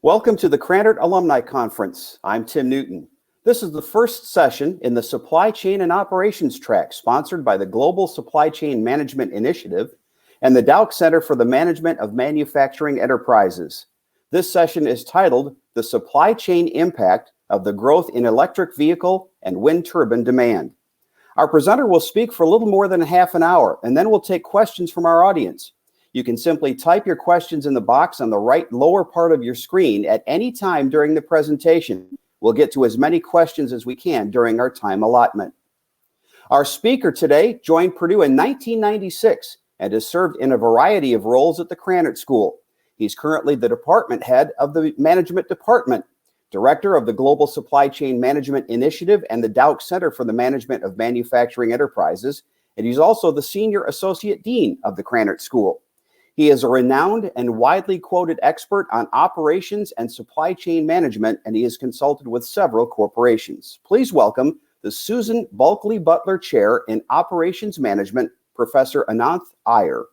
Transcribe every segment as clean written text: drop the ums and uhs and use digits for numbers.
Welcome to the Krannert Alumni Conference. I'm Tim Newton. This is the first session in the Supply Chain and Operations track sponsored by the Global Supply Chain Management Initiative and the Dauch Center for the Management of Manufacturing Enterprises. This session is titled The Supply Chain Impact of the Growth in Electric Vehicle and Wind Turbine Demand. Our presenter will speak for a little more than half an hour, and then we'll take questions from our audience. You can simply type your questions in the box on the right lower part of your screen at any time during the presentation. We'll get to as many questions as we can during our time allotment. Our speaker today joined Purdue in 1996 and has served in a variety of roles at the Krannert School. He's currently the department head of the Management Department, director of the Global Supply Chain Management Initiative and the Dauch Center for the Management of Manufacturing Enterprises, and he's also the senior associate dean of the Krannert School. He is a renowned and widely quoted expert on operations and supply chain management, and he has consulted with several corporations. Please welcome the Susan Bulkley Butler Chair in Operations Management, Professor Ananth Iyer.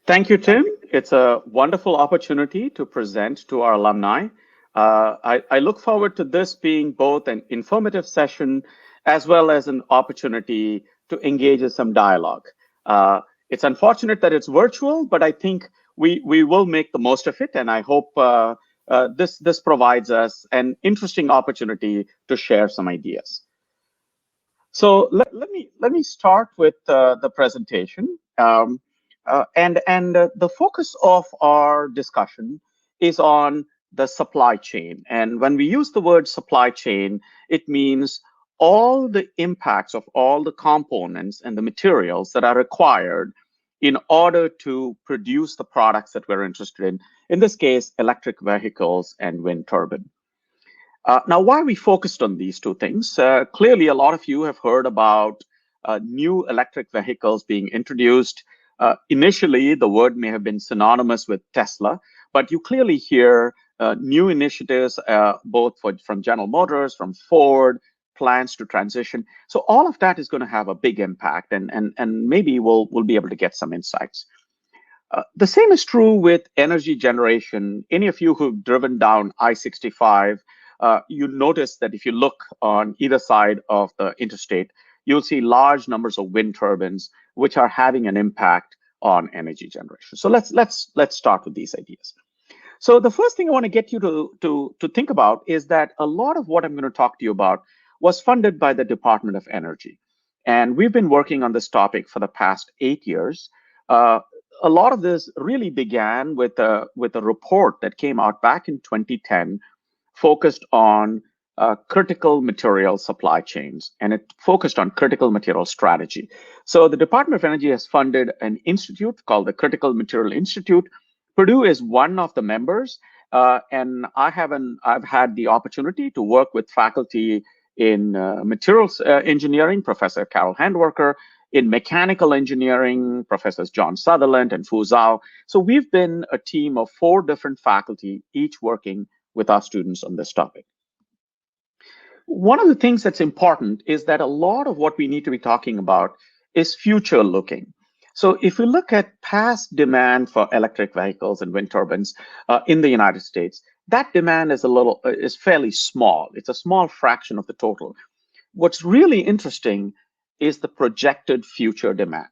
Thank you, Tim. It's a wonderful opportunity to present to our alumni. I look forward to this being both an informative session as well as an opportunity to engage in some dialogue. It's unfortunate that it's virtual, but I think we will make the most of it, and I hope this provides us an interesting opportunity to share some ideas. So let me start with the presentation, and the focus of our discussion is on the supply chain. And when we use the word supply chain, it means all the impacts of all the components and the materials that are required in order to produce the products that we're interested in this case, electric vehicles and wind turbine. Now, why we focused on these two things? Clearly, a lot of you have heard about new electric vehicles being introduced. Initially, the word may have been synonymous with Tesla, but you clearly hear new initiatives, both from General Motors, from Ford, plans to transition. So all of that is going to have a big impact, and maybe we'll be able to get some insights. The same is true with energy generation. Any of you who've driven down I-65, you notice that if you look on either side of the interstate, you'll see large numbers of wind turbines, which are having an impact on energy generation. So let's start with these ideas. So the first thing I want to get you to think about is that a lot of what I'm going to talk to you about was funded by the Department of Energy. And we've been working on this topic for the past 8 years. A lot of this really began with a report that came out back in 2010, focused on critical material supply chains, and it focused on critical material strategy. So the Department of Energy has funded an institute called the Critical Material Institute. Purdue is one of the members, and I've had the opportunity to work with faculty in materials engineering, Professor Carol Handwerker, in mechanical engineering, Professors John Sutherland and Fu Zhao. So we've been a team of 4 different faculty, each working with our students on this topic. One of the things that's important is that a lot of what we need to be talking about is future looking. So if we look at past demand for electric vehicles and wind turbines in the United States, that demand is fairly small. It's a small fraction of the total. What's really interesting is the projected future demand.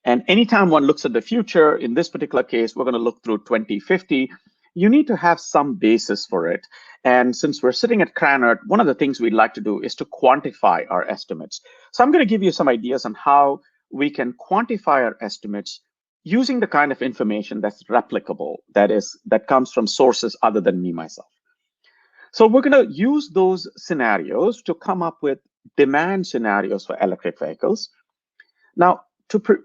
And anytime one looks at the future, in this particular case, we're going to look through 2050, you need to have some basis for it. And since we're sitting at Krannert, one of the things we'd like to do is to quantify our estimates. So I'm going to give you some ideas on how we can quantify our estimates using the kind of information that's replicable, that comes from sources other than me myself. So we're going to use those scenarios to come up with demand scenarios for electric vehicles. Now,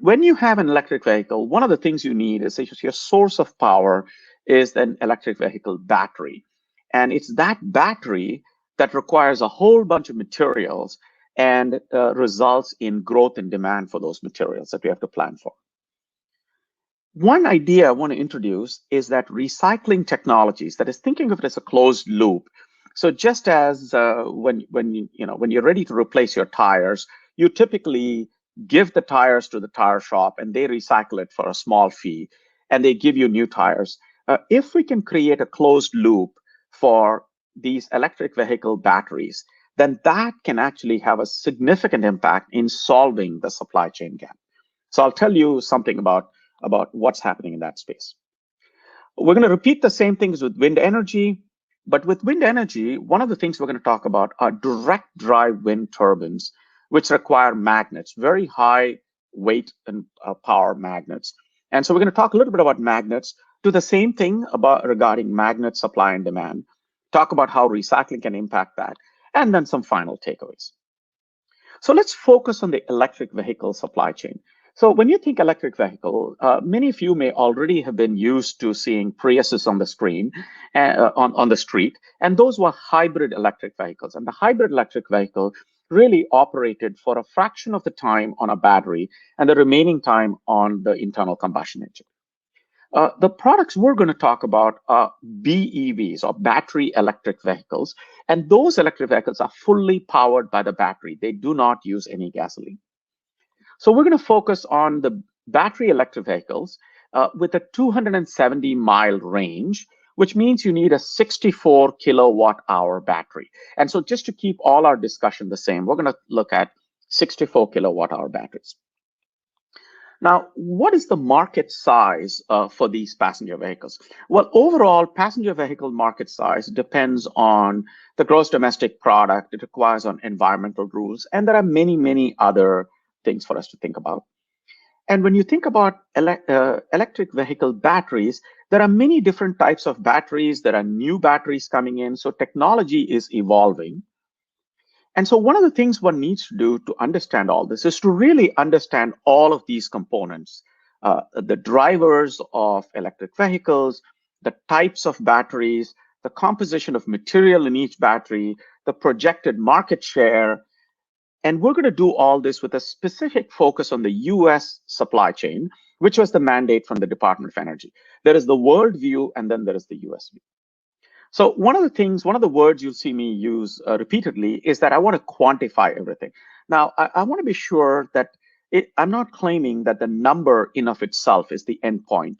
when you have an electric vehicle, one of the things you need is your source of power is an electric vehicle battery. And it's that battery that requires a whole bunch of materials and results in growth and demand for those materials that we have to plan for. One idea I want to introduce is that recycling technologies, that is thinking of it as a closed loop. So just as when you're ready to replace your tires, you typically give the tires to the tire shop and they recycle it for a small fee and they give you new tires. if we can create a closed loop for these electric vehicle batteries, then that can actually have a significant impact in solving the supply chain gap. So I'll tell you something about what's happening in that space. We're going to repeat the same things with wind energy, but with wind energy, one of the things we're going to talk about are direct drive wind turbines, which require magnets, very high weight and power magnets. And so we're going to talk a little bit about magnets, do the same thing regarding magnet supply and demand, talk about how recycling can impact that, and then some final takeaways. So let's focus on the electric vehicle supply chain. So when you think electric vehicle, many of you may already have been used to seeing Priuses on the screen, on the street, and those were hybrid electric vehicles. And the hybrid electric vehicle really operated for a fraction of the time on a battery and the remaining time on the internal combustion engine. The products we're going to talk about are BEVs, or battery electric vehicles, and those electric vehicles are fully powered by the battery. They do not use any gasoline. So we're going to focus on the battery electric vehicles with a 270-mile range, which means you need a 64 kilowatt hour battery. And so just to keep all our discussion the same, we're going to look at 64 kilowatt hour batteries. Now, what is the market size for these passenger vehicles? Well, overall, passenger vehicle market size depends on the gross domestic product. It requires on environmental rules, and there are many, many other things for us to think about. And when you think about electric vehicle batteries, there are many different types of batteries. There are new batteries coming in, so technology is evolving. And so one of the things one needs to do to understand all this is to really understand all of these components, the drivers of electric vehicles, the types of batteries, the composition of material in each battery, the projected market share. And we're going to do all this with a specific focus on the US supply chain, which was the mandate from the Department of Energy. There is the world view, and then there is the US view. So one of the words you'll see me use repeatedly is that I want to quantify everything. Now, I want to be sure that I'm not claiming that the number in of itself is the end point,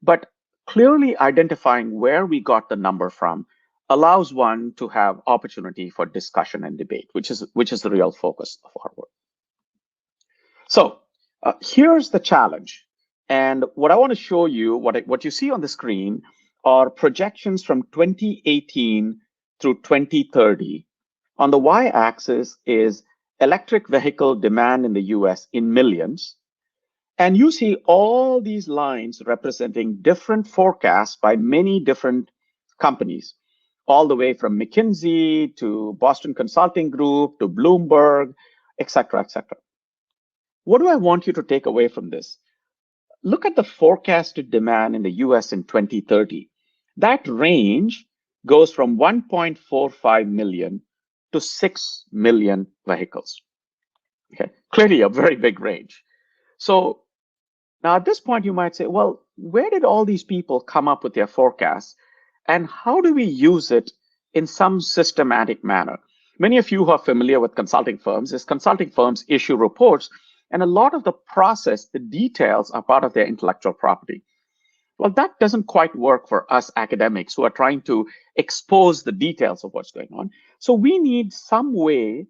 but clearly identifying where we got the number from allows one to have opportunity for discussion and debate, which is the real focus of our work. So here's the challenge. And what I want to show you, what you see on the screen are projections from 2018 through 2030. On the y-axis is electric vehicle demand in the US in millions. And you see all these lines representing different forecasts by many different companies, all the way from McKinsey to Boston Consulting Group to Bloomberg, et cetera, et cetera. What do I want you to take away from this? Look at the forecasted demand in the US in 2030. That range goes from 1.45 million to 6 million vehicles. Okay, clearly a very big range. So now at this point, you might say, well, where did all these people come up with their forecasts? And how do we use it in some systematic manner? Many of you who are familiar with consulting firms issue reports, and a lot of the process, the details are part of their intellectual property. Well, that doesn't quite work for us academics who are trying to expose the details of what's going on. So we need some way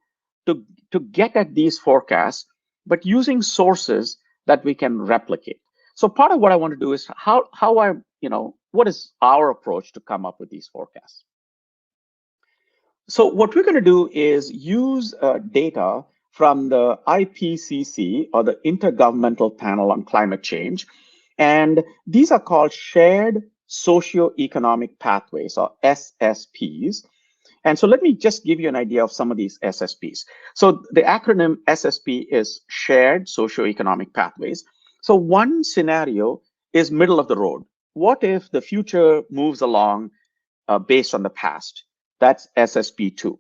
to get at these forecasts, but using sources that we can replicate. So part of what I want to do is what is our approach to come up with these forecasts? So what we're going to do is use data from the IPCC, or the Intergovernmental Panel on Climate Change. And these are called Shared Socio-Economic Pathways, or SSPs. And so let me just give you an idea of some of these SSPs. So the acronym SSP is Shared Socio-Economic Pathways. So one scenario is middle of the road. What if the future moves along based on the past? That's SSP2.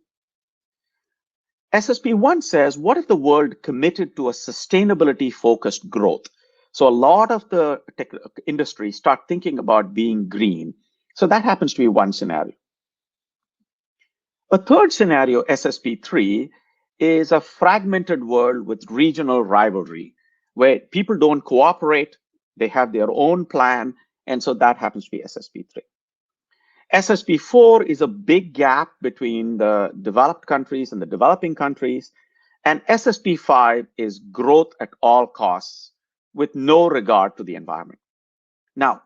SSP1 says, what if the world committed to a sustainability-focused growth? So a lot of the tech industry start thinking about being green. So that happens to be one scenario. A third scenario, SSP3, is a fragmented world with regional rivalry, where people don't cooperate, they have their own plan, And so that happens to be SSP3. SSP4 is a big gap between the developed countries and the developing countries. And SSP5 is growth at all costs with no regard to the environment. Now,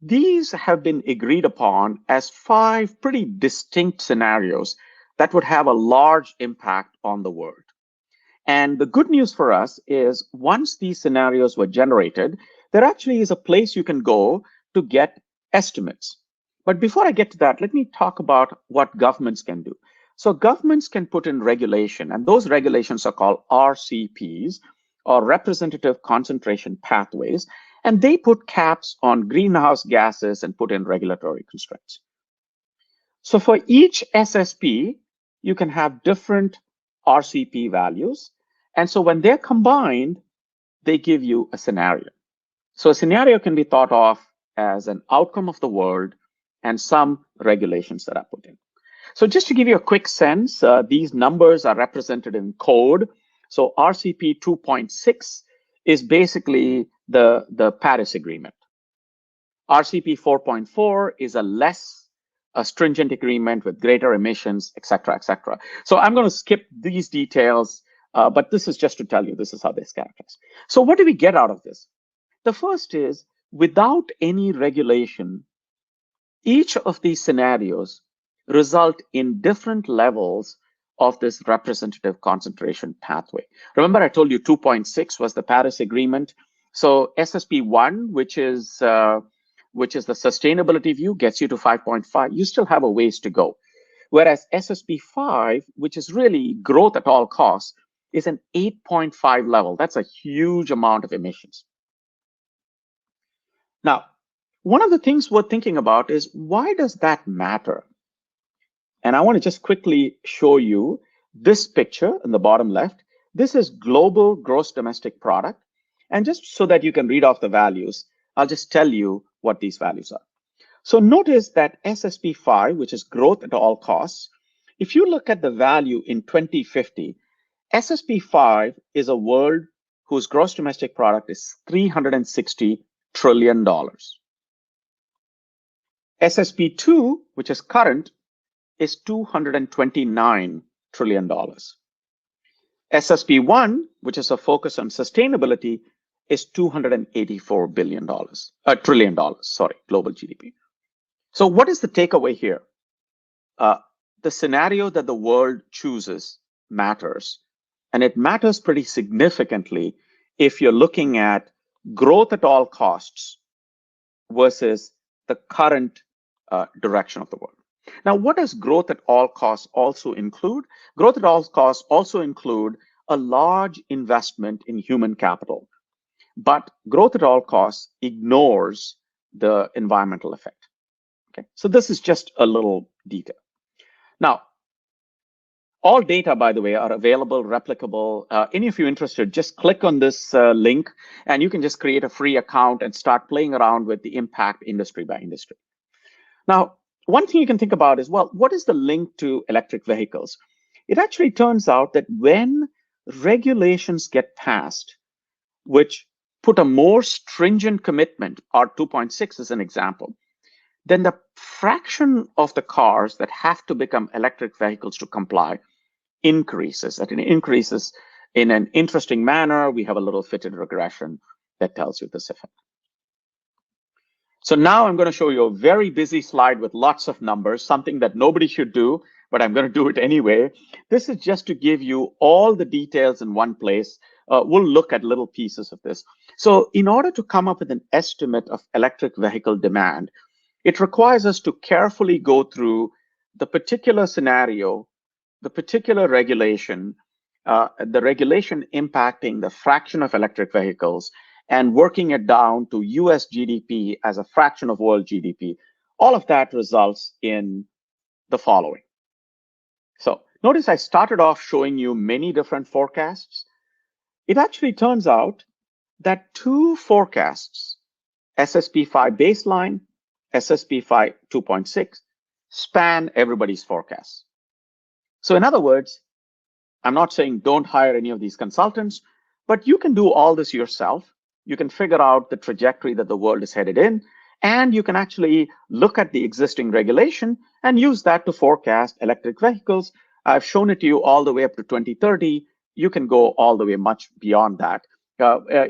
these have been agreed upon as 5 pretty distinct scenarios that would have a large impact on the world. And the good news for us is once these scenarios were generated, there actually is a place you can go to get estimates. But before I get to that, let me talk about what governments can do. So governments can put in regulation, and those regulations are called RCPs, or representative concentration pathways, and they put caps on greenhouse gases and put in regulatory constraints. So for each SSP, you can have different RCP values. And so when they're combined, they give you a scenario. So a scenario can be thought of as an outcome of the world and some regulations that are put in. So just to give you a quick sense, these numbers are represented in code. So RCP 2.6 is basically the Paris Agreement. RCP 4.4 is a stringent agreement with greater emissions, et cetera, et cetera. So I'm going to skip these details, but this is just to tell you this is how this characterized. So what do we get out of this? The first is, without any regulation, each of these scenarios result in different levels of this representative concentration pathway. Remember, I told you 2.6 was the Paris Agreement. So SSP1, which is the sustainability view, gets you to 5.5. You still have a ways to go. Whereas SSP5, which is really growth at all costs, is an 8.5 level. That's a huge amount of emissions. Now, one of the things worth thinking about is, why does that matter? And I want to just quickly show you this picture in the bottom left. This is global gross domestic product. And just so that you can read off the values, I'll just tell you what these values are. So notice that SSP5, which is growth at all costs, if you look at the value in 2050, SSP5 is a world whose gross domestic product is $360 trillion. SSP2, which is current, is $229 trillion. SSP1, which is a focus on sustainability, is $284 trillion, global GDP. So what is the takeaway here? The scenario that the world chooses matters, and it matters pretty significantly if you're looking at growth at all costs versus the current direction of the world. Now, what does growth at all costs also include? Growth at all costs also include a large investment in human capital, but growth at all costs ignores the environmental effect. Okay, so this is just a little detail. Now, all data, by the way, are available, replicable. Any of you interested, just click on this link, and you can just create a free account and start playing around with the impact industry by industry. Now, one thing you can think about is, well, what is the link to electric vehicles? It actually turns out that when regulations get passed, which put a more stringent commitment, or 2.6 is an example, then the fraction of the cars that have to become electric vehicles to comply increases. And it increases in an interesting manner. We have a little fitted regression that tells you this effect. So now I'm going to show you a very busy slide with lots of numbers, something that nobody should do, but I'm going to do it anyway. This is just to give you all the details in one place. We'll look at little pieces of this. So in order to come up with an estimate of electric vehicle demand, it requires us to carefully go through the particular scenario, the particular regulation, the regulation impacting the fraction of electric vehicles, and working it down to US GDP as a fraction of world GDP. All of that results in the following. So notice I started off showing you many different forecasts. It actually turns out that 2 forecasts, SSP5 baseline, SSP5 2.6, span everybody's forecasts. So in other words, I'm not saying don't hire any of these consultants, but you can do all this yourself. You can figure out the trajectory that the world is headed in, And you can actually look at the existing regulation and use that to forecast electric vehicles. I've shown it to you all the way up to 2030. You can go all the way much beyond that.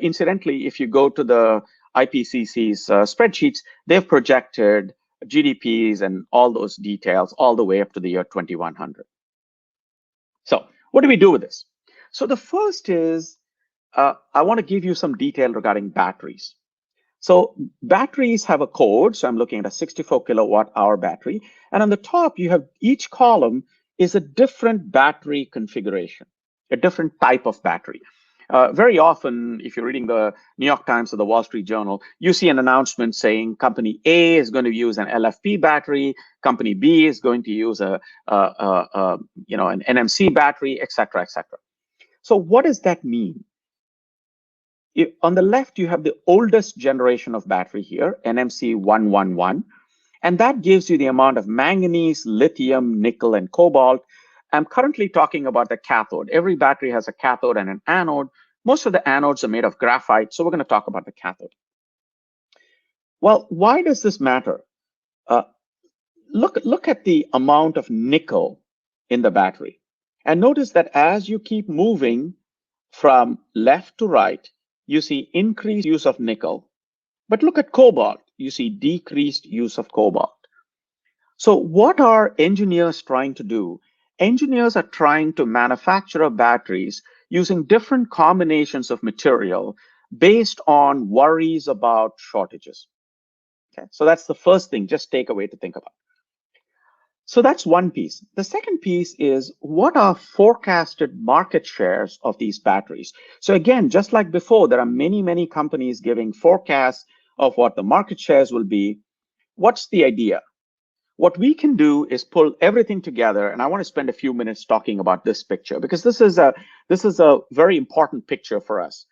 Incidentally, if you go to the IPCC's spreadsheets, they've projected GDPs and all those details all the way up to the year 2100. So what do we do with this? So the first is, I want to give you some detail regarding batteries. So batteries have a code. So I'm looking at a 64 kilowatt hour battery. And on the top, you have each column is a different battery configuration, a different type of battery. Very often, if you're reading the New York Times or the Wall Street Journal, you see an announcement saying company A is going to use an LFP battery, company B is going to use an NMC battery, et cetera, et cetera. So what does that mean? On the left, you have the oldest generation of battery here, NMC 111, and that gives you the amount of manganese, lithium, nickel, and cobalt. I'm currently talking about the cathode. Every battery has a cathode and an anode. Most of the anodes are made of graphite, so we're going to talk about the cathode. Well, why does this matter? Look at the amount of nickel in the battery. And notice that as you keep moving from left to right, you see increased use of nickel. But look at cobalt, you see decreased use of cobalt. So what are engineers trying to do? Engineers are trying to manufacture batteries using different combinations of material based on worries about shortages. Okay, so that's the first thing, just take away to think about. So that's one piece. The second piece is, what are forecasted market shares of these batteries? So again, just like before, there are many, many companies giving forecasts of what the market shares will be. What's the idea? What we can do is pull everything together, and I want to spend a few minutes talking about this picture because this is a very important picture for us.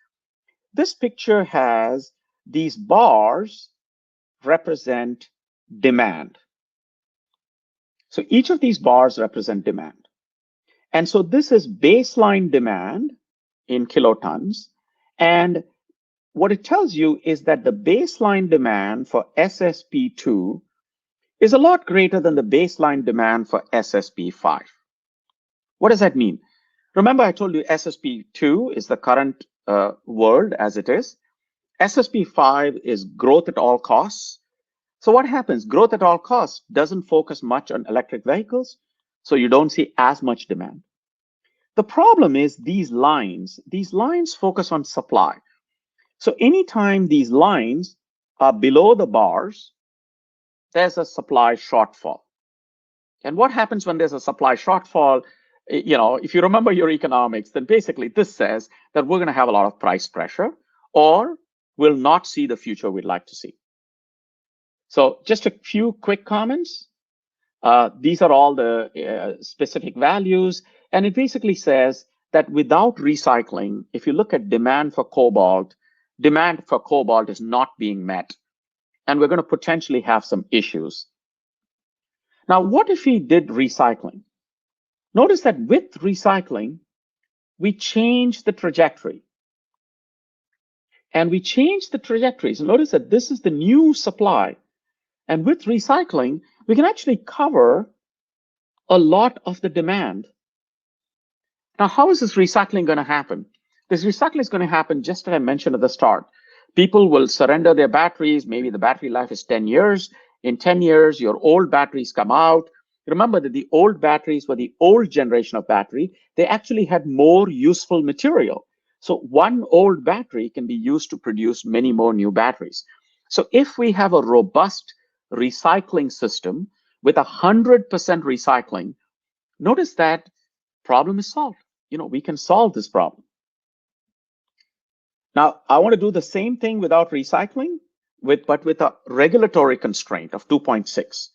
This picture has these bars represent demand. So each of these bars represent demand. And so this is baseline demand in kilotons. And what it tells you is that the baseline demand for SSP2 is a lot greater than the baseline demand for SSP5. What does that mean? Remember, I told you SSP2 is the current world as it is. SSP5 is growth at all costs. So what happens? Growth at all costs doesn't focus much on electric vehicles, so you don't see as much demand. The problem is these lines focus on supply. So anytime these lines are below the bars, there's a supply shortfall. And what happens when there's a supply shortfall? If you remember your economics, then basically this says that we're going to have a lot of price pressure, or we'll not see the future we'd like to see. So just a few quick comments. These are all the specific values. And it basically says that without recycling, if you look at demand for cobalt is not being met. And we're going to potentially have some issues. Now, what if we did recycling? Notice that with recycling, we change the trajectory. And we change the trajectories. Notice that this is the new supply. And with recycling, we can actually cover a lot of the demand. Now, how is this recycling going to happen? This recycling is going to happen just as I mentioned at the start. People will surrender their batteries. Maybe the battery life is 10 years. In 10 years, your old batteries come out. Remember that the old batteries were the old generation of battery. They actually had more useful material. So one old battery can be used to produce many more new batteries. So if we have a robust recycling system with 100% recycling, notice that problem is solved. We can solve this problem. Now, I want to do the same thing without recycling, but with a regulatory constraint of 2.6.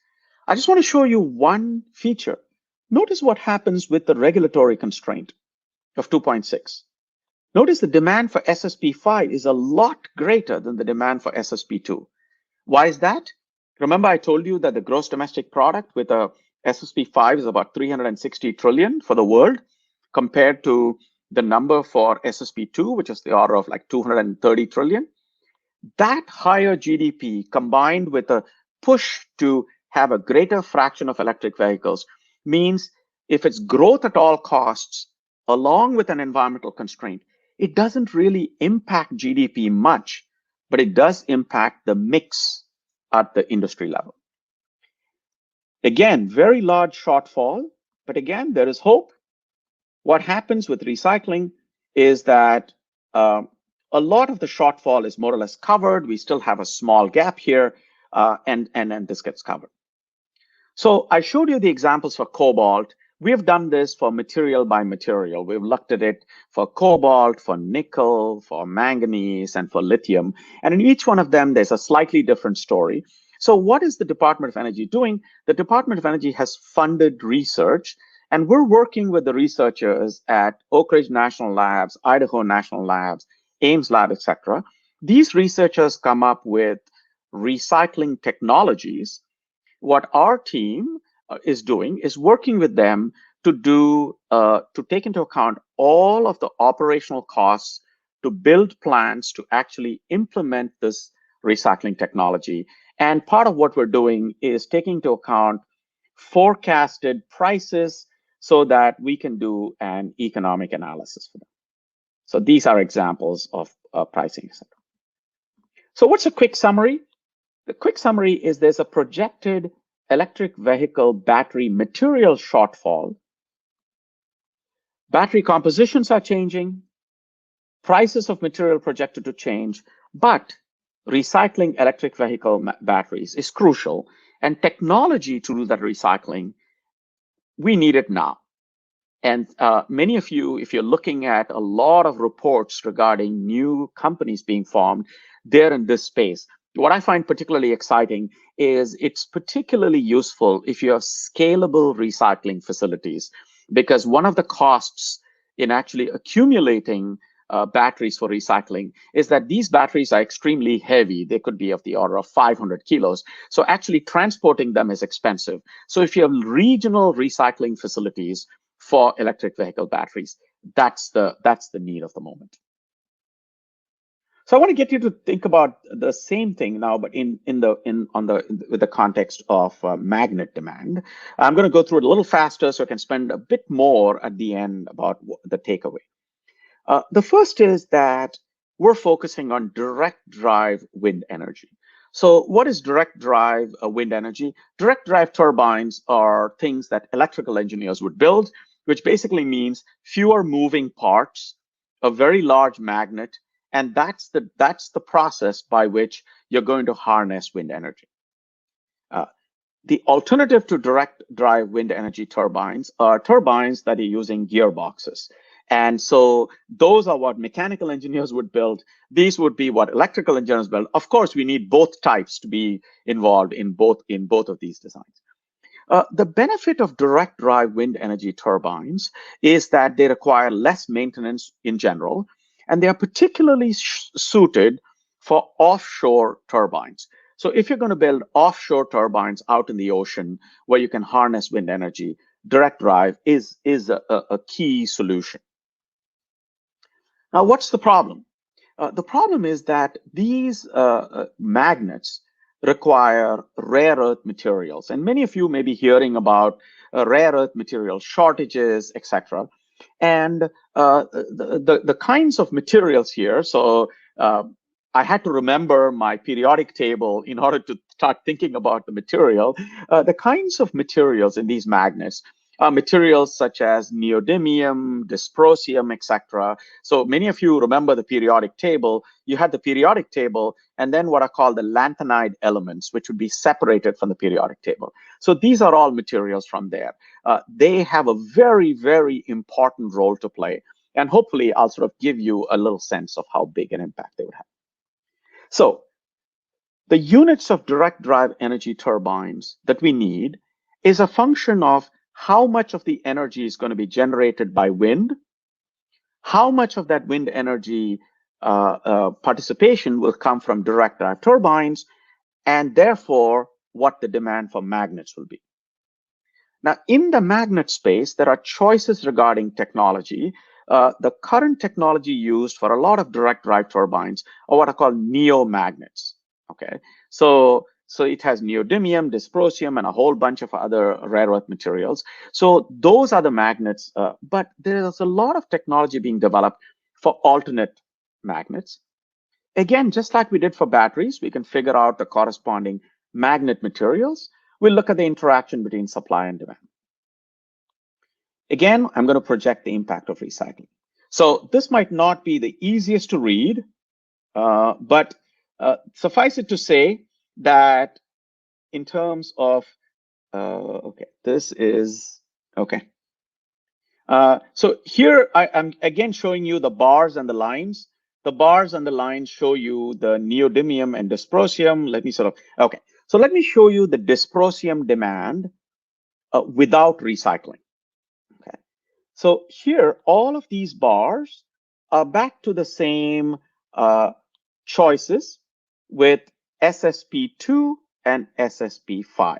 I just want to show you one feature. Notice what happens with the regulatory constraint of 2.6. Notice the demand for SSP5 is a lot greater than the demand for SSP2. Why is that? Remember, I told you that the gross domestic product with a SSP5 is about 360 trillion for the world, compared to the number for SSP2, which is the order of like 230 trillion. That higher GDP combined with a push to have a greater fraction of electric vehicles means if it's growth at all costs, along with an environmental constraint, it doesn't really impact GDP much, but it does impact the mix at the industry level. Again, very large shortfall, but again, there is hope. What happens with recycling is that a lot of the shortfall is more or less covered. We still have a small gap here, and then this gets covered. So I showed you the examples for cobalt. We've done this for material by material. We've looked at it for cobalt, for nickel, for manganese, and for lithium. And in each one of them, there's a slightly different story. So what is the Department of Energy doing? The Department of Energy has funded research, and we're working with the researchers at Oak Ridge National Labs, Idaho National Labs, Ames Lab, etc. These researchers come up with recycling technologies. What our team is doing is working with them to take into account all of the operational costs to build plants to actually implement this recycling technology. And part of what we're doing is taking into account forecasted prices so that we can do an economic analysis for them. So these are examples of pricing, etc. So what's a quick summary? The quick summary is there's a projected electric vehicle battery material shortfall. Battery compositions are changing. Prices of material projected to change, but recycling electric vehicle batteries is crucial. And technology to do that recycling, we need it now. And many of you, if you're looking at a lot of reports regarding new companies being formed, they're in this space. What I find particularly exciting is it's particularly useful if you have scalable recycling facilities, because one of the costs in actually accumulating batteries for recycling is that these batteries are extremely heavy. They could be of the order of 500 kilos. So actually transporting them is expensive. So if you have regional recycling facilities for electric vehicle batteries, that's the need of the moment. So I want to get you to think about the same thing now, but with the context of magnet demand. I'm going to go through it a little faster so I can spend a bit more at the end about the takeaway. The first is that we're focusing on direct drive wind energy. So what is direct drive wind energy? Direct drive turbines are things that electrical engineers would build, which basically means fewer moving parts, a very large magnet, and that's the process by which you're going to harness wind energy. The alternative to direct drive wind energy turbines are turbines that are using gearboxes. And so those are what mechanical engineers would build. These would be what electrical engineers build. Of course, we need both types to be involved in both of these designs. The benefit of direct drive wind energy turbines is that they require less maintenance in general, and they are particularly suited for offshore turbines. So if you're going to build offshore turbines out in the ocean where you can harness wind energy, direct drive is a key solution. Now, what's the problem? The problem is that these magnets require rare earth materials. And many of you may be hearing about rare earth material shortages, etc. And the kinds of materials here, so I had to remember my periodic table in order to start thinking about the material. The kinds of materials in these magnets are materials such as neodymium, dysprosium, etc. So many of you remember the periodic table. You had the periodic table and then what are called the lanthanide elements, which would be separated from the periodic table. So these are all materials from there. They have a very, very important role to play. And hopefully I'll sort of give you a little sense of how big an impact they would have. So the units of direct drive energy turbines that we need is a function of how much of the energy is going to be generated by wind, how much of that wind energy participation will come from direct drive turbines, and therefore what the demand for magnets will be. Now, in the magnet space, there are choices regarding technology. the current technology used for a lot of direct drive turbines are what are called neomagnets. Okay, so it has neodymium, dysprosium, and a whole bunch of other rare earth materials. So those are the magnets, but there's a lot of technology being developed for alternate magnets. Again, just like we did for batteries, we can figure out the corresponding magnet materials. We'll look at the interaction between supply and demand. Again, I'm going to project the impact of recycling. So this might not be the easiest to read, but suffice it to say that in terms of, okay, this is, okay. So here I'm again showing you the bars and the lines. The bars and the lines show you the neodymium and dysprosium. Let me okay. So let me show you the dysprosium demand without recycling. Okay. So here, all of these bars are back to the same choices with SSP2 and SSP5.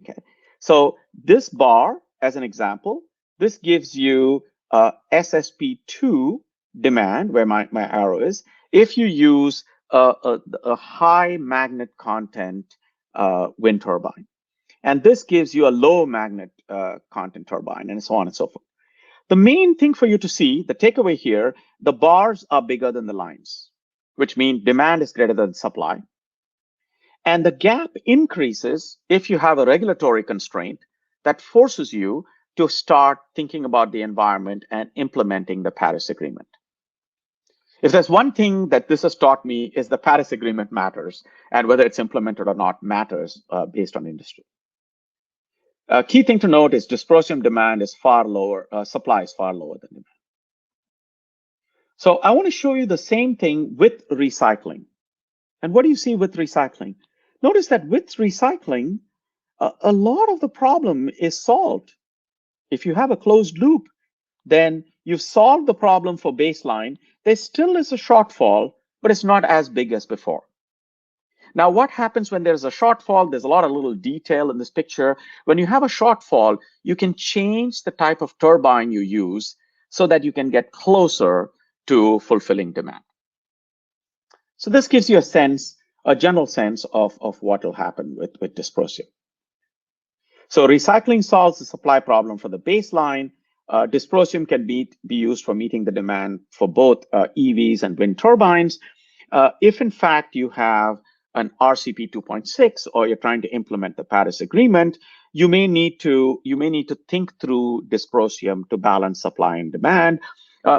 Okay. So this bar, as an example, this gives you SSP2 demand, where my arrow is, if you use a high magnet content wind turbine. And this gives you a low magnet content turbine, and so on and so forth. The main thing for you to see, the takeaway here, the bars are bigger than the lines, which means demand is greater than supply. And the gap increases if you have a regulatory constraint that forces you to start thinking about the environment and implementing the Paris Agreement. If there's one thing that this has taught me is the Paris Agreement matters, and whether it's implemented or not matters based on industry. Key thing to note is dysprosium demand is far lower, supply is far lower than demand. So I want to show you the same thing with recycling. And what do you see with recycling? Notice that with recycling, a lot of the problem is solved. If you have a closed loop, then you've solved the problem for baseline. There still is a shortfall, but it's not as big as before. Now, what happens when there's a shortfall? There's a lot of little detail in this picture. When you have a shortfall, you can change the type of turbine you use so that you can get closer to fulfilling demand. So this gives you a sense, a general sense of what will happen with dysprosium. So recycling solves the supply problem for the baseline. Dysprosium can be used for meeting the demand for both EVs and wind turbines. If in fact you have an RCP 2.6 or you're trying to implement the Paris Agreement, you may need to think through dysprosium to balance supply and demand.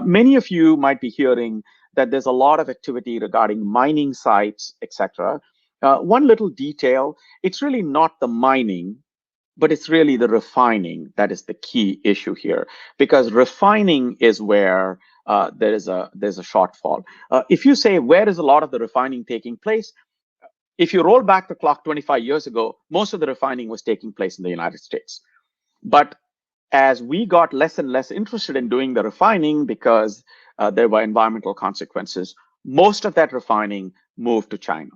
Many of you might be hearing that there's a lot of activity regarding mining sites, etc. One little detail, it's really not the mining, but it's really the refining that is the key issue here, because refining is where there's a shortfall. If you say, where is a lot of the refining taking place? If you roll back the clock 25 years ago, most of the refining was taking place in the United States. But as we got less and less interested in doing the refining because there were environmental consequences, most of that refining moved to China.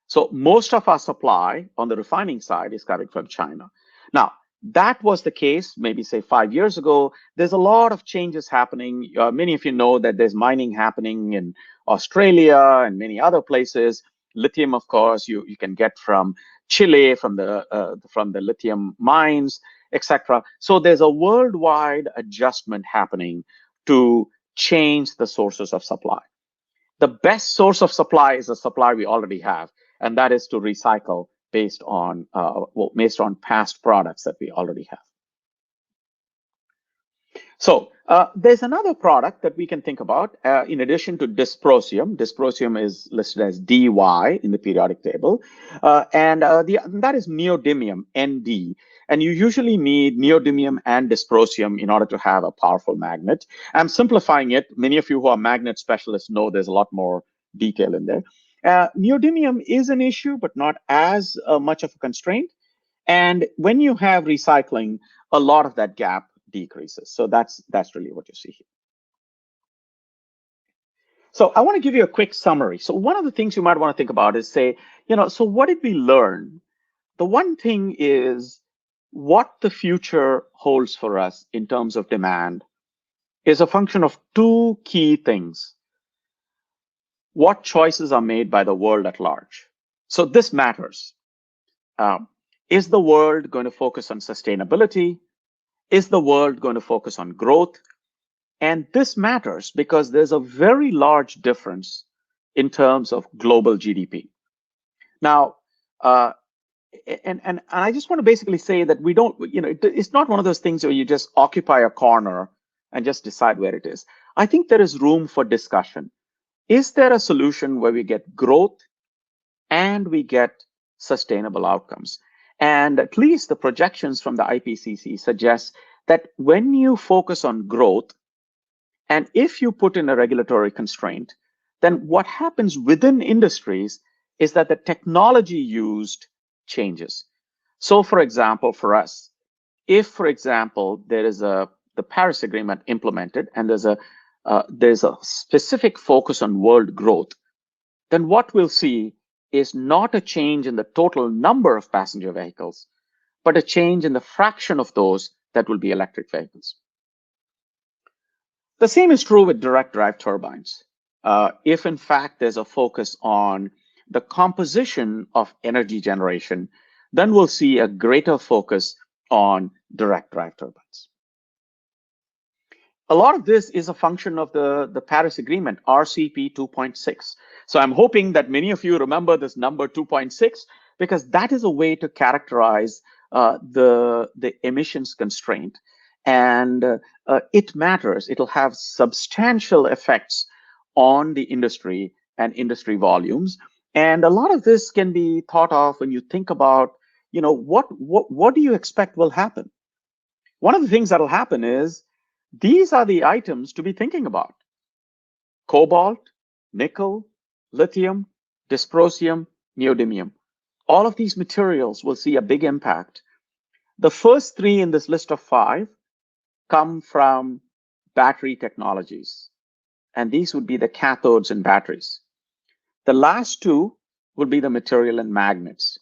So most of our supply on the refining side is coming from China. Now, that was the case, maybe say 5 years ago. There's a lot of changes happening. Many of you know that there's mining happening in Australia and many other places. Lithium, of course, you can get from Chile, from the lithium mines, etc. So there's a worldwide adjustment happening to change the sources of supply. The best source of supply is the supply we already have, and that is to recycle based on past products that we already have. So there's another product that we can think about in addition to dysprosium. Dysprosium is listed as dy in the periodic table, and that is neodymium, Nd. And you usually need neodymium and dysprosium in order to have a powerful magnet. I'm simplifying it. Many of you who are magnet specialists know there's a lot more detail in there. Neodymium is an issue, but not as much of a constraint. And when you have recycling, a lot of that gap decreases. So that's really what you see here. So I want to give you a quick summary. So one of the things you might want to think about is say, so what did we learn? The one thing is what the future holds for us in terms of demand is a function of two key things. What choices are made by the world at large? So this matters. Is the world going to focus on sustainability? Is the world going to focus on growth? And this matters because there's a very large difference in terms of global GDP. Now, and I just want to basically say that we don't, it's not one of those things where you just occupy a corner and just decide where it is. I think there is room for discussion. Is there a solution where we get growth and we get sustainable outcomes? And at least the projections from the IPCC suggest that when you focus on growth, and if you put in a regulatory constraint, then what happens within industries is that the technology used changes. So for example, for us, if, for example, there is the Paris Agreement implemented and there's a specific focus on world growth, then what we'll see is not a change in the total number of passenger vehicles, but a change in the fraction of those that will be electric vehicles. The same is true with direct drive turbines. If in fact there's a focus on the composition of energy generation, then we'll see a greater focus on direct drive turbines. A lot of this is a function of the Paris Agreement, RCP 2.6. So I'm hoping that many of you remember this number 2.6, because that is a way to characterize the emissions constraint. And it matters. It'll have substantial effects on the industry and industry volumes. And a lot of this can be thought of when you think about, what do you expect will happen? One of the things that'll happen is these are the items to be thinking about: cobalt, nickel, lithium, dysprosium, neodymium. All of these materials will see a big impact. The first three in this list of 5 come from battery technologies, and these would be the cathodes in batteries. The last 2 will be the material in magnets.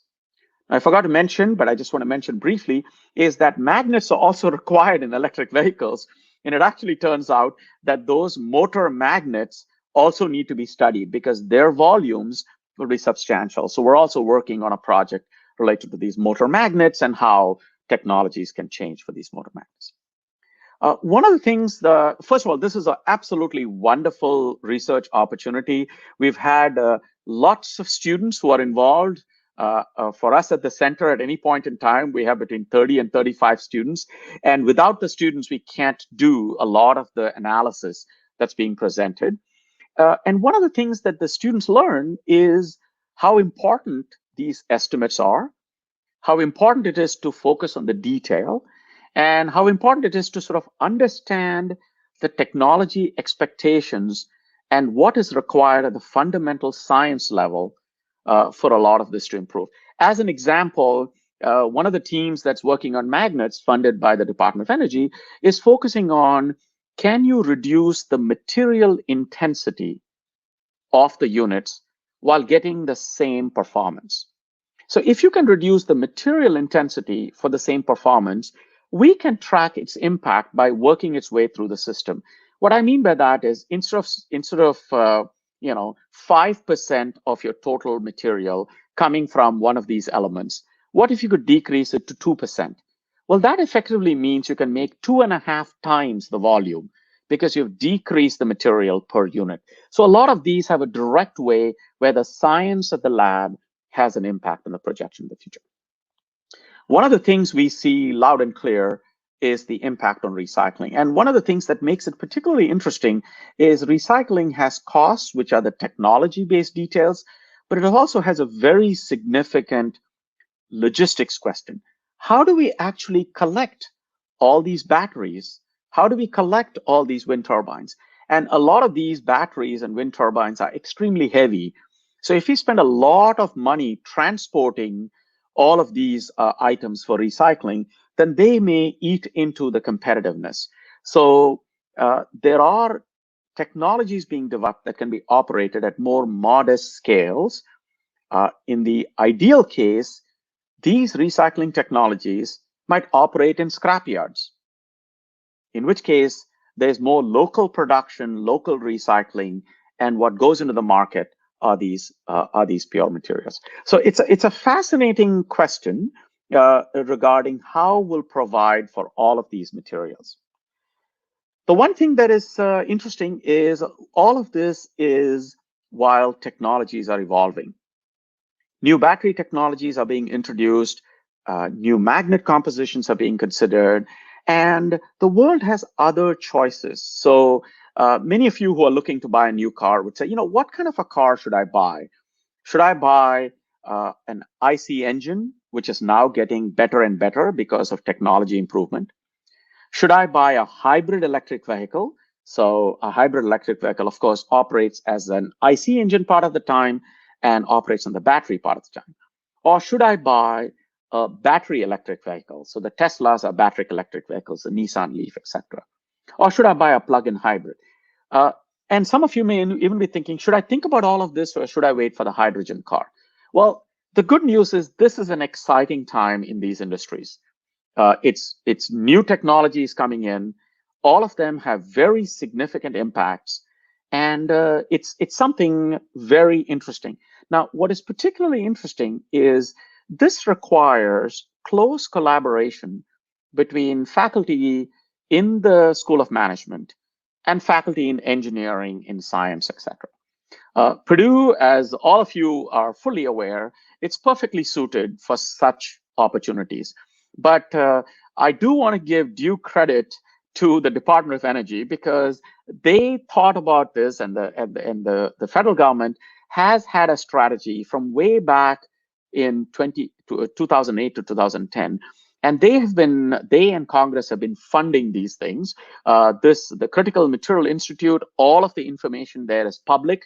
I forgot to mention, but I just want to mention briefly, is that magnets are also required in electric vehicles. And it actually turns out that those motor magnets also need to be studied because their volumes will be substantial. So we're also working on a project related to these motor magnets and how technologies can change for these motor magnets. One of the things, first of all, this is an absolutely wonderful research opportunity. We've had lots of students who are involved. For us at the center, at any point in time, we have between 30 and 35 students. And without the students, we can't do a lot of the analysis that's being presented. And one of the things that the students learn is how important these estimates are, how important it is to focus on the detail, and how important it is to sort of understand the technology expectations and what is required at the fundamental science level for a lot of this to improve. As an example, one of the teams that's working on magnets funded by the Department of Energy is focusing on, can you reduce the material intensity of the units while getting the same performance? So if you can reduce the material intensity for the same performance, we can track its impact by working its way through the system. What I mean by that is instead of 5% of your total material coming from one of these elements, what if you could decrease it to 2%? Well, that effectively means you can make 2.5 times the volume because you've decreased the material per unit. So a lot of these have a direct way where the science of the lab has an impact on the projection of the future. One of the things we see loud and clear is the impact on recycling. And one of the things that makes it particularly interesting is recycling has costs, which are the technology-based details, but it also has a very significant logistics question. How do we actually collect all these batteries? How do we collect all these wind turbines? And a lot of these batteries and wind turbines are extremely heavy. So if we spend a lot of money transporting all of these items for recycling, then they may eat into the competitiveness. So there are technologies being developed that can be operated at more modest scales. In the ideal case, these recycling technologies might operate in scrapyards, in which case there's more local production, local recycling, and what goes into the market are these pure materials. So it's a fascinating question regarding how we'll provide for all of these materials. The one thing that is interesting is all of this is while technologies are evolving. New battery technologies are being introduced, new magnet compositions are being considered, and the world has other choices. So many of you who are looking to buy a new car would say, what kind of a car should I buy? Should I buy an IC engine, which is now getting better and better because of technology improvement? Should I buy a hybrid electric vehicle? So a hybrid electric vehicle, of course, operates as an IC engine part of the time and operates on the battery part of the time. Or should I buy a battery electric vehicle? So the Teslas are battery electric vehicles, the Nissan Leaf, etc. Or should I buy a plug-in hybrid? And some of you may even be thinking, should I think about all of this or should I wait for the hydrogen car? Well, the good news is this is an exciting time in these industries. It's new technologies coming in. All of them have very significant impacts, and it's something very interesting. Now, what is particularly interesting is this requires close collaboration between faculty in the School of Management and faculty in engineering, in science, etc. Purdue, as all of you are fully aware, it's perfectly suited for such opportunities. But I do want to give due credit to the Department of Energy because they thought about this, and the federal government has had a strategy from way back in 2008 to 2010. And they and Congress have been funding these things. The Critical Material Institute, all of the information there is public.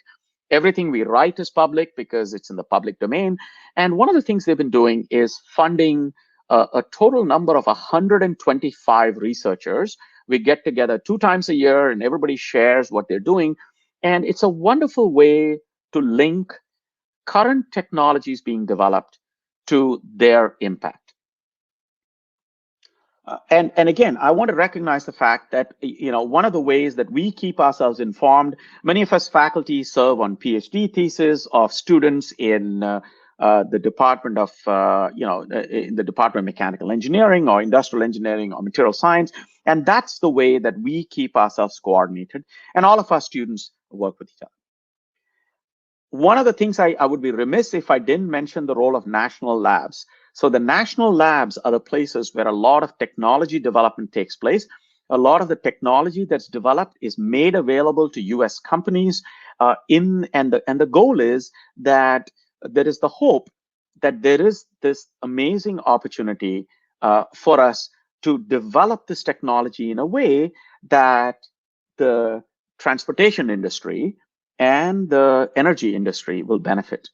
Everything we write is public because it's in the public domain. And one of the things they've been doing is funding a total number of 125 researchers. We get together 2 times a year and everybody shares what they're doing. And it's a wonderful way to link current technologies being developed to their impact. And again, I want to recognize the fact that, one of the ways that we keep ourselves informed, many of us faculty serve on PhD thesis of students in the Department of, in the Department of Mechanical Engineering or Industrial Engineering or Material Science. And that's the way that we keep ourselves coordinated. And all of our students work with each other. One of the things I would be remiss if I didn't mention the role of national labs. So the national labs are the places where a lot of technology development takes place. A lot of the technology that's developed is made available to US companies and the goal is that there is the hope that there is this amazing opportunity for us to develop this technology in a way that the transportation industry and the energy industry will benefit.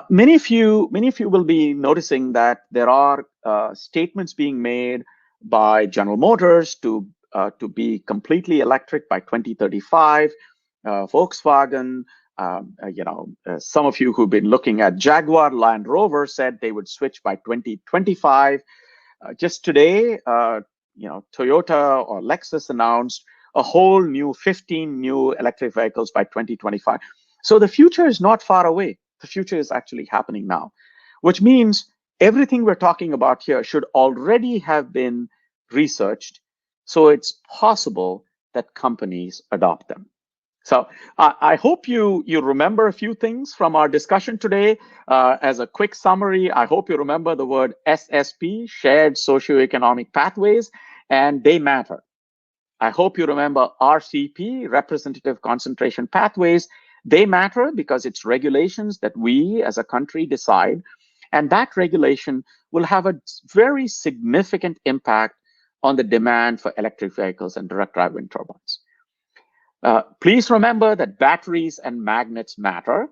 Many of you will be noticing that there are statements being made by General Motors to be completely electric by 2035. Volkswagen, some of you who've been looking at Jaguar Land Rover said they would switch by 2025. Just today, Toyota or Lexus announced a whole new 15 new electric vehicles by 2025. So the future is not far away. The future is actually happening now, which means everything we're talking about here should already have been researched. So it's possible that companies adopt them. So I hope you remember a few things from our discussion today. As a quick summary, I hope you remember the word SSP, shared socio-economic pathways, and they matter. I hope you remember RCP, representative concentration pathways. They matter because it's regulations that we as a country decide, and that regulation will have a very significant impact on the demand for electric vehicles and direct drive wind turbines. Please remember that batteries and magnets matter.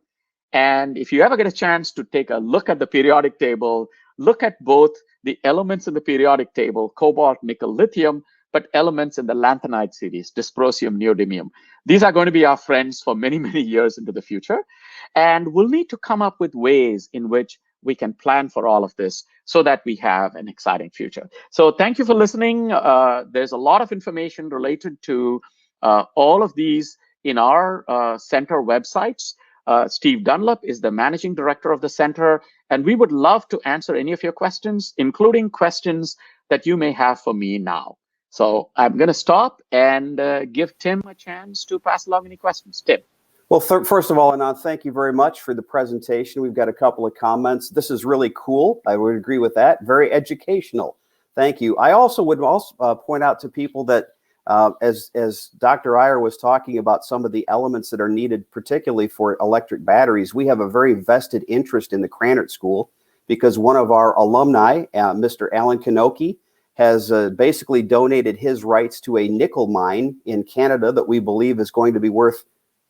And if you ever get a chance to take a look at the periodic table, look at both the elements in the periodic table, cobalt, nickel, lithium, but elements in the lanthanide series, dysprosium, neodymium. These are going to be our friends for many, many years into the future. And we'll need to come up with ways in which we can plan for all of this so that we have an exciting future. So thank you for listening. There's a lot of information related to all of these in our center websites. Steve Dunlap is the managing director of the center, and we would love to answer any of your questions, including questions that you may have for me now. So I'm going to stop and give Tim a chance to pass along any questions. Tim. Well, first of all, Ananth, thank you very much for the presentation. We've got a couple of comments. This is really cool. I would agree with that. Very educational. Thank you. I also would point out to people that as Dr. Iyer was talking about some of the elements that are needed, particularly for electric batteries, we have a very vested interest in the Krannert School because one of our alumni, Mr. Alan Kanoki, has basically donated his rights to a nickel mine in Canada that we believe is going to be worth,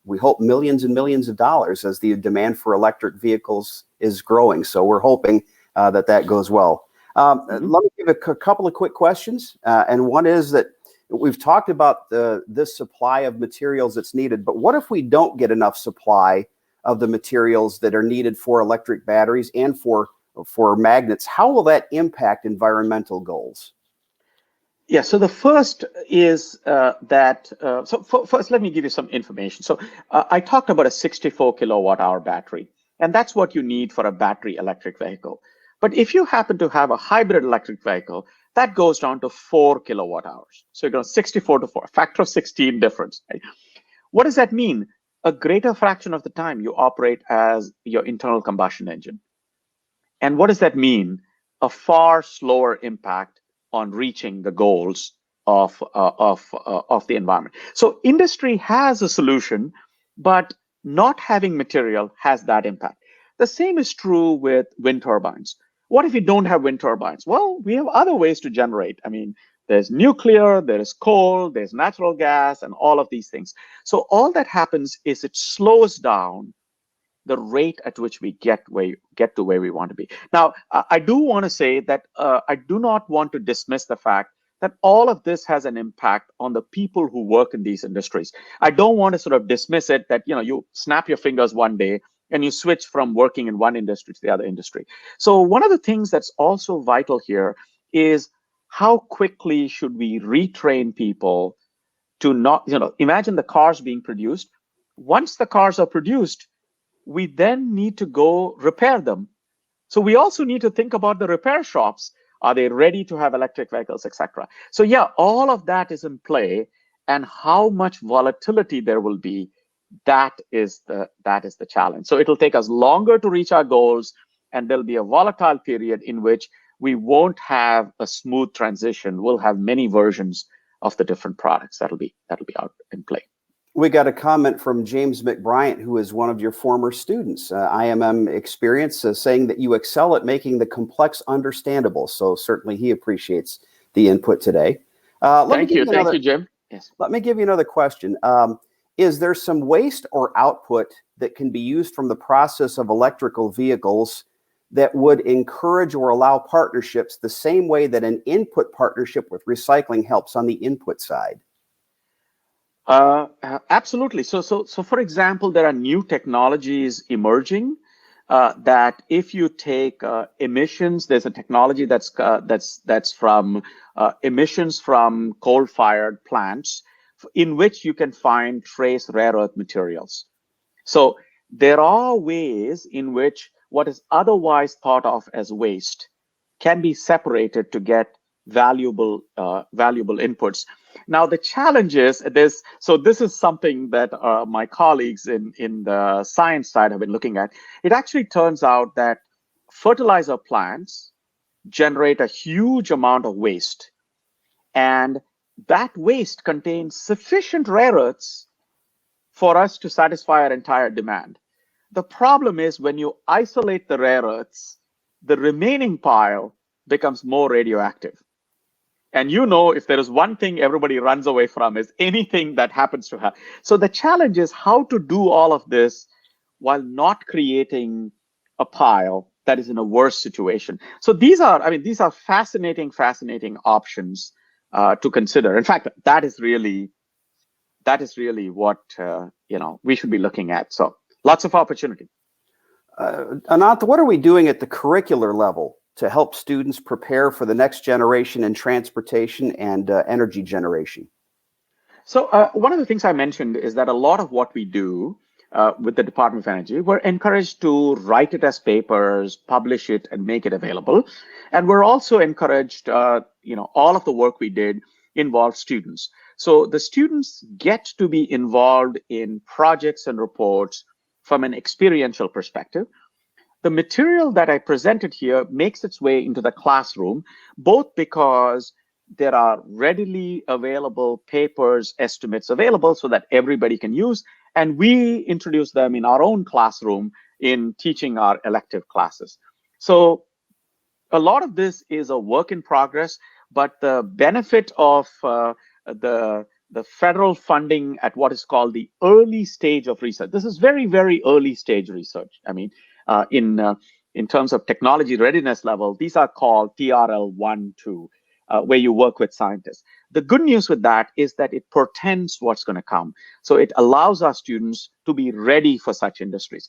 we hope, millions and millions of dollars as the demand for electric vehicles is growing. So we're hoping that goes well. Let me give a couple of quick questions. And one is that we've talked about this supply of materials that's needed, but what if we don't get enough supply of the materials that are needed for electric batteries and for magnets? How will that impact environmental goals? Yeah, so the first is first, let me give you some information. So I talked about a 64 kilowatt hour battery, and that's what you need for a battery electric vehicle. But if you happen to have a hybrid electric vehicle, that goes down to 4 kilowatt hours. So you're going 64 to 4, a factor of 16 difference. Right? What does that mean? A greater fraction of the time you operate as your internal combustion engine. And what does that mean? A far slower impact on reaching the goals of the environment. So industry has a solution, but not having material has that impact. The same is true with wind turbines. What if you don't have wind turbines? Well, we have other ways to generate. I mean, there's nuclear, there's coal, there's natural gas, and all of these things. So all that happens is it slows down the rate at which we get to where we want to be. Now, I do want to say that I do not want to dismiss the fact that all of this has an impact on the people who work in these industries. I don't want to sort of dismiss it that, you snap your fingers one day and you switch from working in one industry to the other industry. So one of the things that's also vital here is how quickly should we retrain people to not, imagine the cars being produced. Once the cars are produced, we then need to go repair them. So we also need to think about the repair shops. Are they ready to have electric vehicles, etc.? So yeah, all of that is in play, and how much volatility there will be, that is the challenge. So it'll take us longer to reach our goals, and there'll be a volatile period in which we won't have a smooth transition. We'll have many versions of the different products that'll be out in play. We got a comment from James McBryant, who is one of your former students, IMM experience, saying that you excel at making the complex understandable. So certainly he appreciates the input today. Thank you, Jim. Yes. Let me give you another question. Is there some waste or output that can be used from the process of electrical vehicles that would encourage or allow partnerships the same way that an input partnership with recycling helps on the input side? Absolutely. So for example, there are new technologies emerging that if you take emissions, there's a technology that's from emissions from coal-fired plants, in which you can find trace rare earth materials. So there are ways in which what is otherwise thought of as waste can be separated to get valuable inputs. Now, the challenge is this. So this is something that my colleagues in the science side have been looking at. It actually turns out that fertilizer plants generate a huge amount of waste, and that waste contains sufficient rare earths for us to satisfy our entire demand. The problem is when you isolate the rare earths, the remaining pile becomes more radioactive. And if there is one thing everybody runs away from is anything that happens to have. So the challenge is how to do all of this while not creating a pile that is in a worse situation. So these are fascinating options to consider. In fact, that is really what we should be looking at. So lots of opportunity. Ananth, what are we doing at the curricular level to help students prepare for the next generation in transportation and energy generation? So one of the things I mentioned is that a lot of what we do with the Department of Energy, we're encouraged to write it as papers, publish it, and make it available. And we're also encouraged, all of the work we did involved students. So the students get to be involved in projects and reports from an experiential perspective. The material that I presented here makes its way into the classroom, both because there are readily available papers, estimates available so that everybody can use, and we introduce them in our own classroom in teaching our elective classes. So a lot of this is a work in progress, but the benefit of the federal funding at what is called the early stage of research. This is very, very early stage research. I mean, in terms of technology readiness level, these are called TRL 1, 2, where you work with scientists. The good news with that is that it portends what's going to come. So it allows our students to be ready for such industries.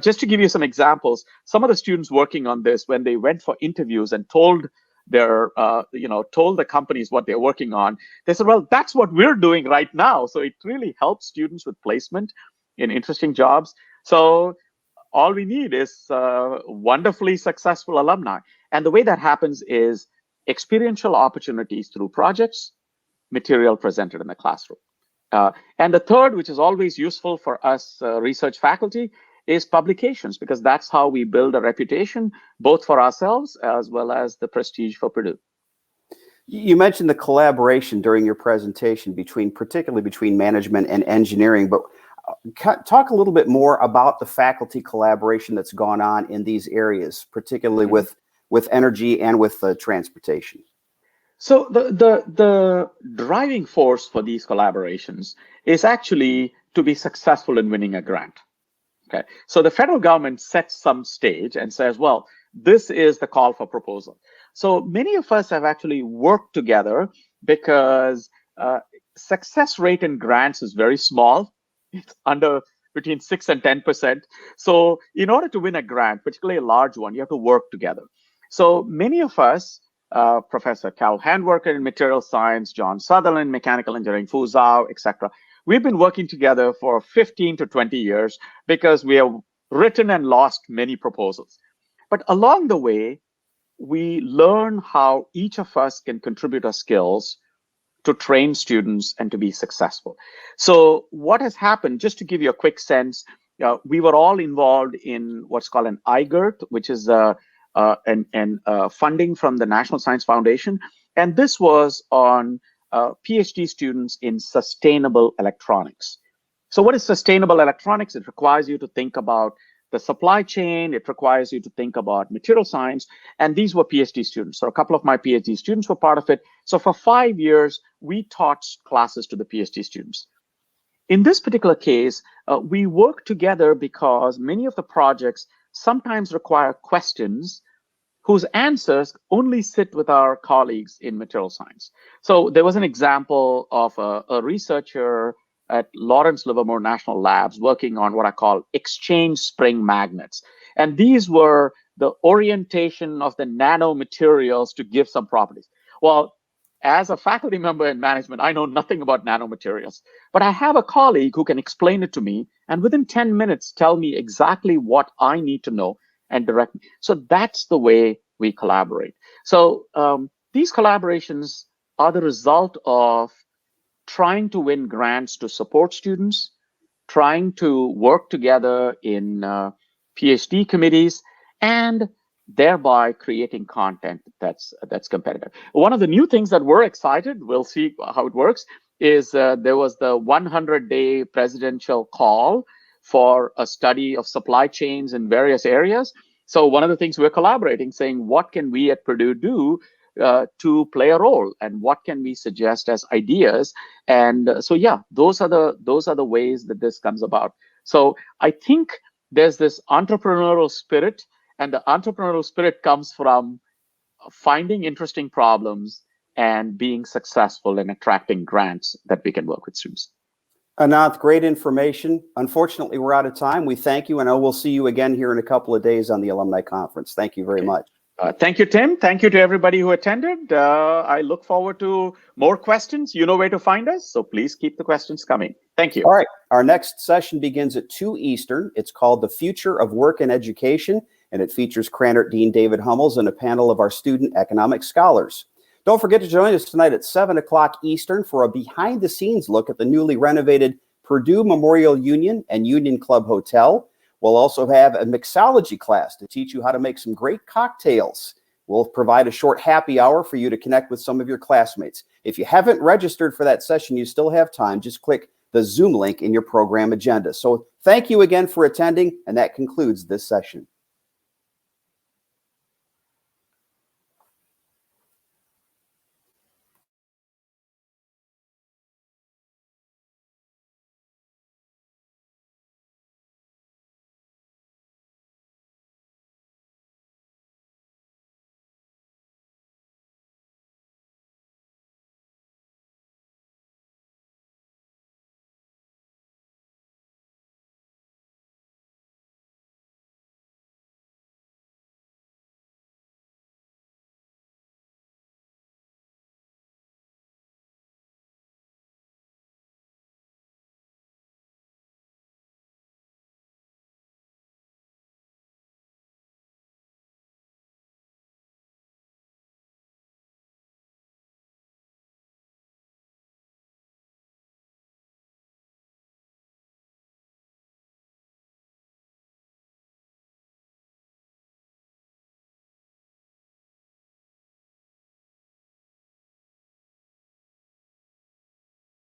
Just to give you some examples, some of the students working on this, when they went for interviews and told the companies what they're working on, they said, well, that's what we're doing right now. So it really helps students with placement in interesting jobs. So all we need is wonderfully successful alumni. And the way that happens is experiential opportunities through projects, material presented in the classroom. And the third, which is always useful for us research faculty, is publications, because that's how we build a reputation, both for ourselves as well as the prestige for Purdue. You mentioned the collaboration during your presentation particularly between management and engineering, but talk a little bit more about the faculty collaboration that's gone on in these areas, particularly with energy and with transportation. So the driving force for these collaborations is actually to be successful in winning a grant. Okay, so the federal government sets some stage and says, well, this is the call for proposal. So many of us have actually worked together because success rate in grants is very small. It's under between 6 and 10%. So in order to win a grant, particularly a large one, you have to work together. So many of us, Professor Carol Handwerker in material science, John Sutherland, mechanical engineering, Fu Zhao, etc., we've been working together for 15 to 20 years because we have written and lost many proposals. But along the way, we learn how each of us can contribute our skills to train students and to be successful. So what has happened, just to give you a quick sense, we were all involved in what's called an Iyer, which is funding from the National Science Foundation. And this was on PhD students in sustainable electronics. So what is sustainable electronics? It requires you to think about the supply chain. It requires you to think about material science. And these were PhD students. So a couple of my PhD students were part of it. So for 5 years, we taught classes to the PhD students. In this particular case, we work together because many of the projects sometimes require questions whose answers only sit with our colleagues in material science. So there was an example of a researcher at Lawrence Livermore National Labs working on what I call exchange spring magnets. And these were the orientation of the nanomaterials to give some properties. Well, as a faculty member in management, I know nothing about nanomaterials, but I have a colleague who can explain it to me and within 10 minutes tell me exactly what I need to know and direct me. So that's the way we collaborate. So these collaborations are the result of trying to win grants to support students, trying to work together in PhD committees, and thereby creating content that's competitive. One of the new things that we're excited, we'll see how it works, is there was the 100-day presidential call for a study of supply chains in various areas. So one of the things we're collaborating, saying, what can we at Purdue do to play a role, and what can we suggest as ideas? And so, yeah, those are the ways that this comes about. So I think there's this entrepreneurial spirit, and the entrepreneurial spirit comes from finding interesting problems and being successful in attracting grants that we can work with students. Ananth, great information. Unfortunately, we're out of time. We thank you, and I will see you again here in a couple of days on the Alumni Conference. Thank you very much. Thank you, Tim. Thank you to everybody who attended. I look forward to more questions. You know where to find us, so please keep the questions coming. Thank you. All right. Our next session begins at 2 Eastern. It's called The Future of Work and Education, and it features Krannert Dean David Hummels and a panel of our student economic scholars. Don't forget to join us tonight at 7 o'clock Eastern for a behind-the-scenes look at the newly renovated Purdue Memorial Union and Union Club Hotel. We'll also have a mixology class to teach you how to make some great cocktails. We'll provide a short happy hour for you to connect with some of your classmates. If you haven't registered for that session, you still have time. Just click the Zoom link in your program agenda. So thank you again for attending, and that concludes this session.